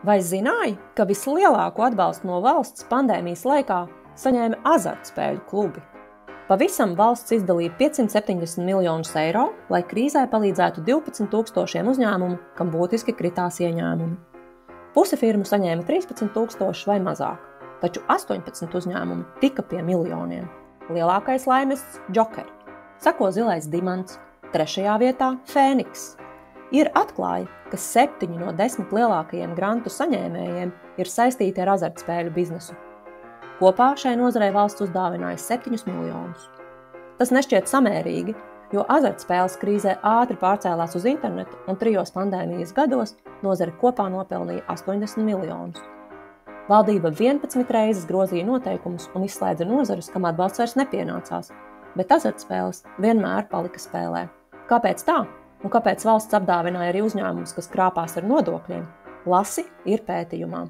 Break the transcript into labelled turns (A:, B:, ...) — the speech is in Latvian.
A: Vai zināji, ka vislielāko atbalstu no valsts pandēmijas laikā saņēma azartspēļu klubi? Pavisam valsts izdalīja 570 miljonus eiro, lai krīzē palīdzētu 12 000 uzņēmumu, kam būtiski kritās ieņēmumi. Pusi firmu saņēma 13 000 vai mazāk, taču 18 uzņēmumi tika pie miljoniem. Lielākais laimests – Džokeri, seko zilais dimants, 3. vietā – Fēniks. Ir atklāja, ka 7 no 10 lielākajiem grantu saņēmējiem ir saistīti ar azartspēļu biznesu. Kopā šai nozarei valsts uzdāvināja 7 miljonus. Tas nešķiet samērīgi, jo azartspēles krīzē ātri pārcēlās uz internetu un 3 pandēmijas gados nozare kopā nopelnīja 80 miljonus. Valdība 11 reizes grozīja noteikumus un izslēdza nozarus, kam atbalsts vairs nepienācās, bet azartspēles vienmēr palika spēlē. Kāpēc tā? Un kāpēc valsts apdāvināja arī uzņēmumus, kas krāpās ar nodokļiem? Lasi ir pētījumā.